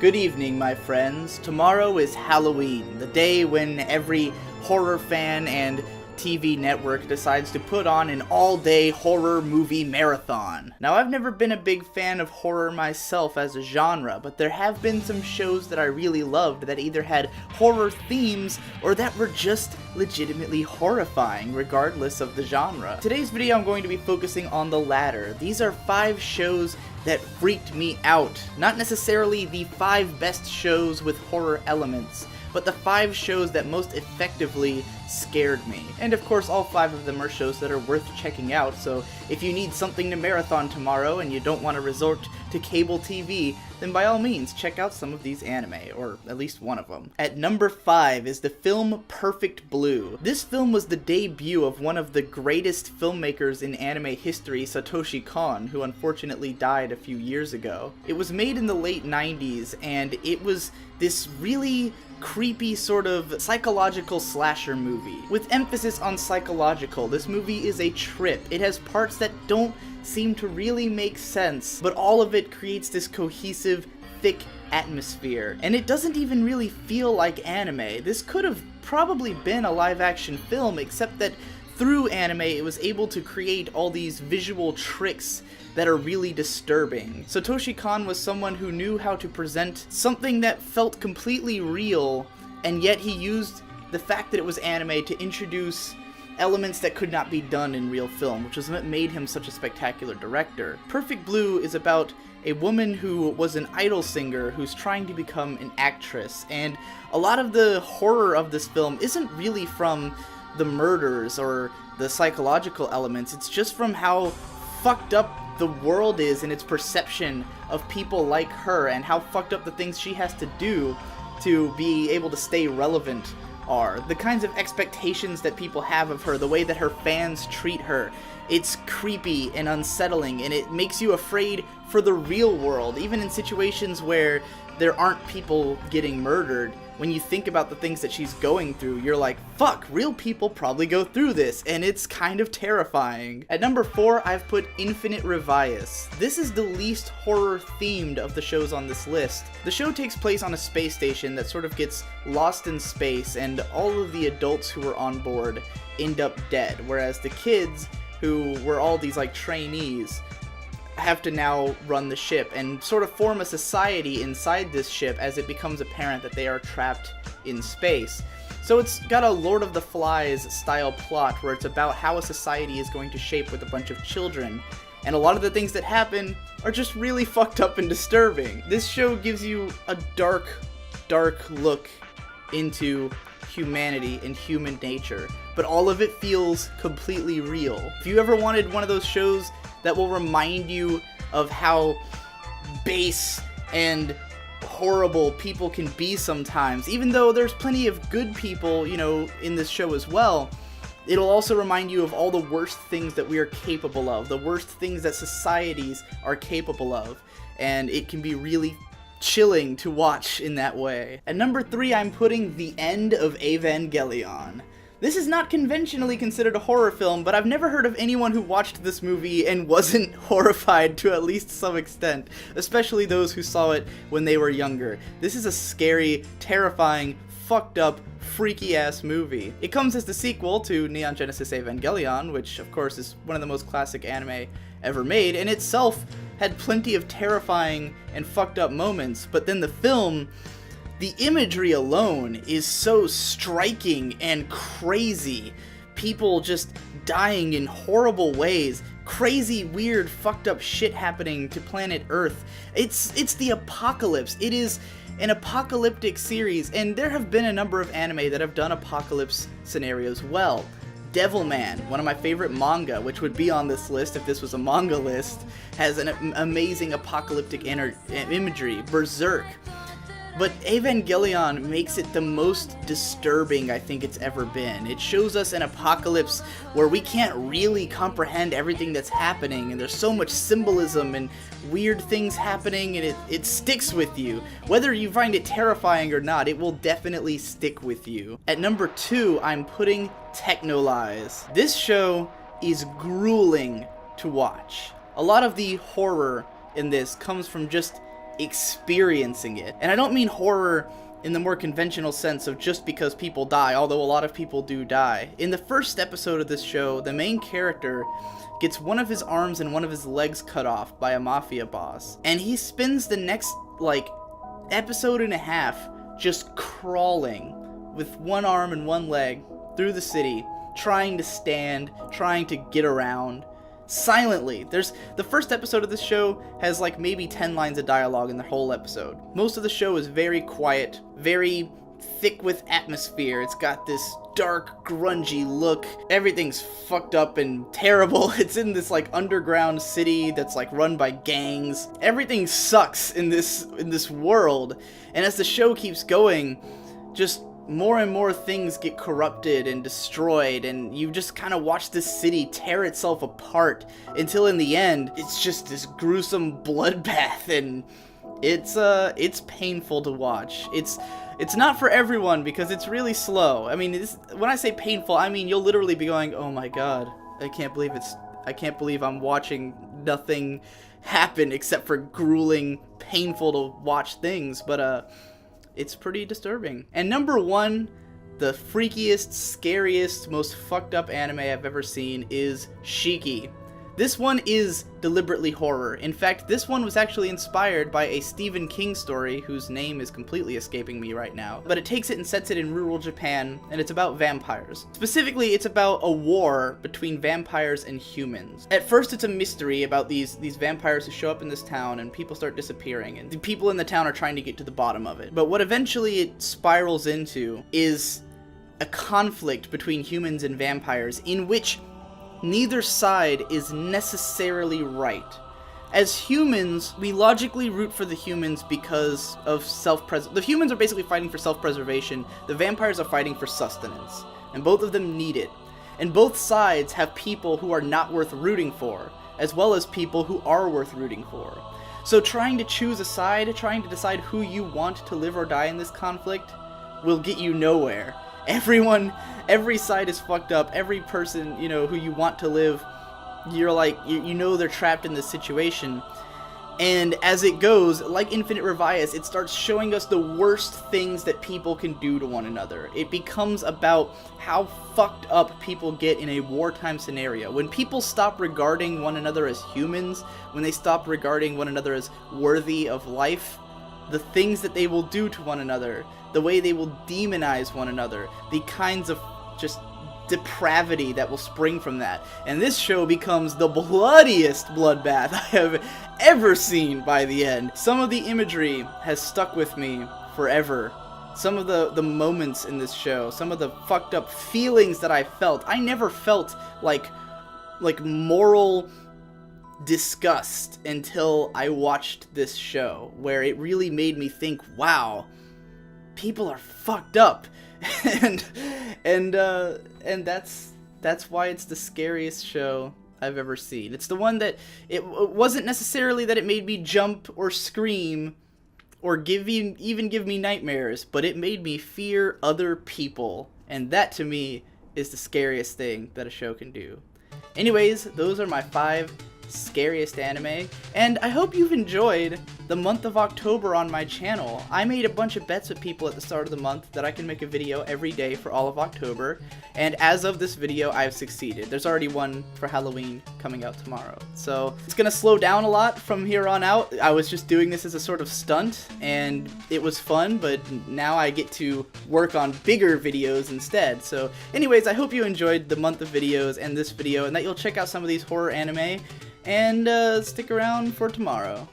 Good evening, my friends. Tomorrow is Halloween, the day when every horror fan and TV network decides to put on an all-day horror movie marathon. Now, I've never been a big fan of horror myself as a genre, but there have been some shows that I really loved that either had horror themes or that were just legitimately horrifying, regardless of the genre. Today's video, I'm going to be focusing on the latter. These are 5 shows that freaked me out. Not necessarily the 5 best shows with horror elements, but the 5 shows that most effectively scared me. And of course, all 5 of them are shows that are worth checking out, so if you need something to marathon tomorrow and you don't want to resort to cable TV, then by all means, check out some of these anime, or at least one of them. At number 5 is the film Perfect Blue. This film was the debut of one of the greatest filmmakers in anime history, Satoshi Kon, who unfortunately died a few years ago. It was made in the late 90s, and it was this really creepy sort of psychological slasher movie. With emphasis on psychological, this movie is a trip. It has parts that don't seem to really make sense, but all of it creates this cohesive, thick atmosphere. And it doesn't even really feel like anime. This could have probably been a live-action film, except that through anime, it was able to create all these visual tricks that are really disturbing. Satoshi Kon was someone who knew how to present something that felt completely real, and yet he used the fact that it was anime to introduce elements that could not be done in real film, which is what made him such a spectacular director. Perfect Blue is about a woman who was an idol singer who's trying to become an actress, and a lot of the horror of this film isn't really from the murders or the psychological elements, it's just from how fucked up the world is in its perception of people like her, and how fucked up the things she has to do to be able to stay relevant are. The kinds of expectations that people have of her, the way that her fans treat her, it's creepy and unsettling, and it makes you afraid for the real world, even in situations where there aren't people getting murdered. When you think about the things that she's going through, you're like, fuck, real people probably go through this, and it's kind of terrifying. At number 4, I've put Infinite Revius. This is the least horror-themed of the shows on this list. The show takes place on a space station that sort of gets lost in space, and all of the adults who were on board end up dead, whereas the kids, who were all these like trainees, have to now run the ship and sort of form a society inside this ship as it becomes apparent that they are trapped in space. So it's got a Lord of the Flies style plot where it's about how a society is going to shape with a bunch of children, and a lot of the things that happen are just really fucked up and disturbing. This show gives you a dark look into humanity and human nature, but all of it feels completely real. If you ever wanted one of those shows that will remind you of how base and horrible people can be sometimes, even though there's plenty of good people, you know, in this show as well, it'll also remind you of all the worst things that we are capable of, the worst things that societies are capable of, and it can be really chilling to watch in that way. At number 3, I'm putting The End of Evangelion. This is not conventionally considered a horror film, but I've never heard of anyone who watched this movie and wasn't horrified to at least some extent, especially those who saw it when they were younger. This is a scary, terrifying, fucked up, freaky-ass movie. It comes as the sequel to Neon Genesis Evangelion, which of course is one of the most classic anime ever made, and itself had plenty of terrifying and fucked up moments, but then the film, the imagery alone is so striking and crazy. People just dying in horrible ways. Crazy, weird, fucked up shit happening to planet Earth. It's the apocalypse. It is an apocalyptic series, and there have been a number of anime that have done apocalypse scenarios well. Devilman, one of my favorite manga, which would be on this list if this was a manga list, has an amazing apocalyptic imagery. Berserk. But Evangelion makes it the most disturbing I think it's ever been. It shows us an apocalypse where we can't really comprehend everything that's happening, and there's so much symbolism and weird things happening, and it sticks with you. Whether you find it terrifying or not, it will definitely stick with you. At number 2, I'm putting Technolize. This show is grueling to watch. A lot of the horror in this comes from just experiencing it. And I don't mean horror in the more conventional sense of just because people die, although a lot of people do die. In the first episode of this show, the main character gets one of his arms and one of his legs cut off by a mafia boss. And he spends the next, like, episode and a half just crawling with one arm and one leg through the city, trying to stand, trying to get around, silently. The first episode of this show has like maybe 10 lines of dialogue in the whole episode. Most of the show is very quiet, very thick with atmosphere. It's got this dark, grungy look. Everything's fucked up and terrible. It's in this like underground city that's like run by gangs. Everything sucks in this world. And as the show keeps going, just more and more things get corrupted and destroyed, and you just kind of watch this city tear itself apart until in the end it's just this gruesome bloodbath, and it's painful to watch. It's not for everyone because it's really slow. I mean, when I say painful, I mean you'll literally be going, "Oh my god, I can't believe I'm watching nothing happen except for grueling, painful to watch things." But it's pretty disturbing. And number one, the freakiest, scariest, most fucked up anime I've ever seen is Shiki. This one is deliberately horror. In fact, this one was actually inspired by a Stephen King story whose name is completely escaping me right now. But it takes it and sets it in rural Japan, and it's about vampires. Specifically, it's about a war between vampires and humans. At first, it's a mystery about these vampires who show up in this town, and people start disappearing, and the people in the town are trying to get to the bottom of it. But what eventually it spirals into is a conflict between humans and vampires in which neither side is necessarily right. As humans, we logically root for the humans because of the humans are basically fighting for self-preservation, the vampires are fighting for sustenance, and both of them need it. And both sides have people who are not worth rooting for, as well as people who are worth rooting for. So trying to choose a side, trying to decide who you want to live or die in this conflict, will get you nowhere. Every side is fucked up. Every person, who you want to live, you're like, you know they're trapped in this situation. And as it goes, like Infinite Revias, it starts showing us the worst things that people can do to one another. It becomes about how fucked up people get in a wartime scenario. When people stop regarding one another as humans, when they stop regarding one another as worthy of life, the things that they will do to one another, the way they will demonize one another, the kinds of just depravity that will spring from that. And this show becomes the bloodiest bloodbath I have ever seen by the end. Some of the imagery has stuck with me forever. Some of the moments in this show, some of the fucked up feelings that I felt. I never felt like moral disgust until I watched this show, where it really made me think, wow, people are fucked up. and that's why it's the scariest show I've ever seen. It's the one that it wasn't necessarily that it made me jump or scream or even give me nightmares, but it made me fear other people, and that to me is the scariest thing that a show can do. Anyways, those are my 5 scariest anime, and I hope you've enjoyed the month of October on my channel. I made a bunch of bets with people at the start of the month that I can make a video every day for all of October, and as of this video, I've succeeded. There's already one for Halloween coming out tomorrow, so it's gonna slow down a lot from here on out. I was just doing this as a sort of stunt, and it was fun, but now I get to work on bigger videos instead. So anyways, I hope you enjoyed the month of videos and this video, and that you'll check out some of these horror anime, and stick around for tomorrow.